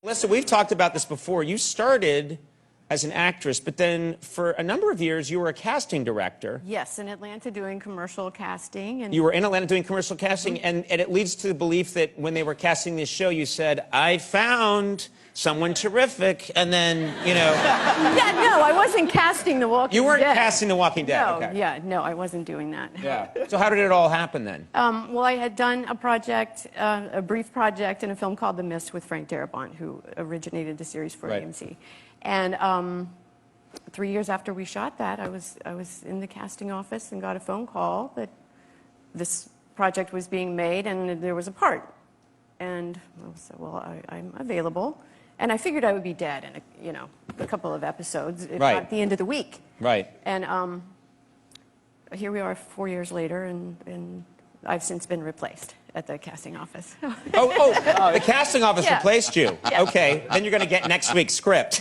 Listen, we've talked about this before. You started as an actress, but then for a number of years, you were a casting director. Yes, in Atlanta doing commercial casting. And you were in Atlanta doing commercial casting, and it leads to the belief that when they were casting this show, you said, I found someone terrific, and then, you know... Yeah, no, I wasn't casting The Walking Dead. You weren't casting The Walking Dead, No, okay. yeah, no, I wasn't doing that. Yeah. So how did it all happen then? Well, I had done a project, a brief project in a film called The Mist with Frank Darabont, who originated the series for AMC. And 3 years after we shot that, I was in the casting office and got a phone call that this project was being made and there was a part. And I said, well, I'm available. And I figured I would be dead in a couple of episodes, if not the end of the week. Right. And here we are 4 years later, and I've since been replaced at the casting office. The casting office replaced you. Yeah. Okay, then you're going to get next week's script.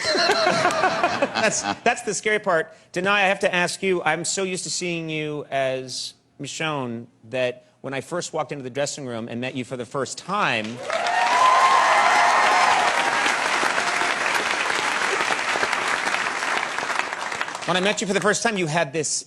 That's the scary part. Danai, I have to ask you, I'm so used to seeing you as Michonne that when I first walked into the dressing room and met you for the first time, when I met you for the first time, you had this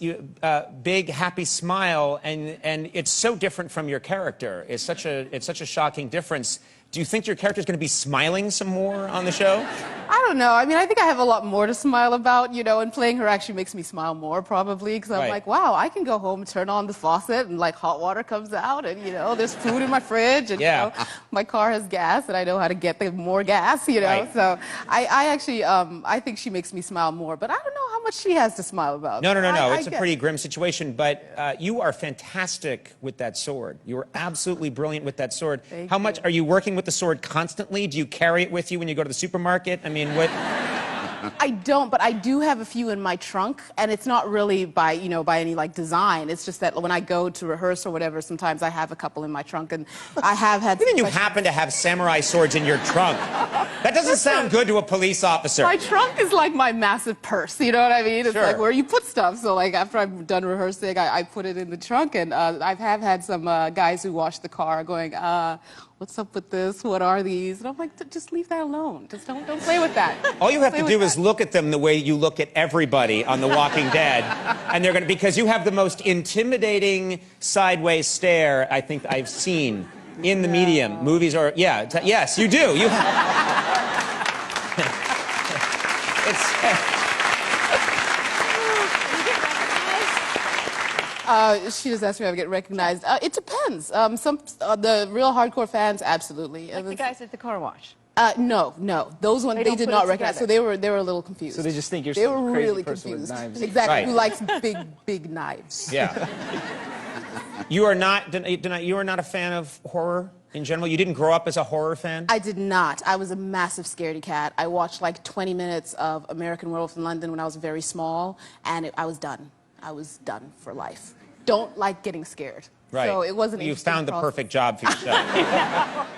big, happy smile, and it's so different from your character. It's such a shocking difference. Do you think your character is going to be smiling some more on the show? I don't know. I mean, I think I have a lot more to smile about, you know, and playing her actually makes me smile more, probably, because I'm like, wow, I can go home, turn on the faucet, and, like, hot water comes out, and, you know, there's food in my fridge, and, you know, my car has gas, and I know how to get the more gas, you know. So I actually, I think she makes me smile more, but I don't know how much she has to smile about. No. It's a pretty grim situation, but you are fantastic with that sword. You are absolutely brilliant with that sword. How much are you working with the sword constantly? Do you carry it with you when you go to the supermarket? I mean, what? I don't, but I do have a few in my trunk, and it's not really by, you know, by any, like, design. It's just that when I go to rehearse or whatever, sometimes I have a couple in my trunk, and I have had... What do you mean you happen to have samurai swords in your trunk? That doesn't sound good to a police officer. My trunk is like my massive purse, you know what I mean? It's like where you put stuff. So, like, after I'm done rehearsing, I put it in the trunk, and I have had some guys who wash the car going, what's up with this? What are these? And I'm like, just leave that alone. Just don't play with that. All you have to do is look at them the way you look at everybody on The Walking Dead, and they're going to, because you have the most intimidating sideways stare I think I've seen in the medium. Movies are, yes, you do. You she just asked me if I get recognized. It depends. The real hardcore fans, absolutely. Like the guys at the car wash. No. Those ones, they did not recognize. So they were a little confused. So they just think you're they some were crazy really person confused. with knives. Exactly. Who likes big knives. Yeah. You are not, Danai, you are not a fan of horror in general? You didn't grow up as a horror fan? I did not. I was a massive scaredy cat. I watched like 20 minutes of American Werewolf in London when I was very small, and I was done. I was done for life. Don't like getting scared. Right. So it wasn't. You found the perfect job for yourself.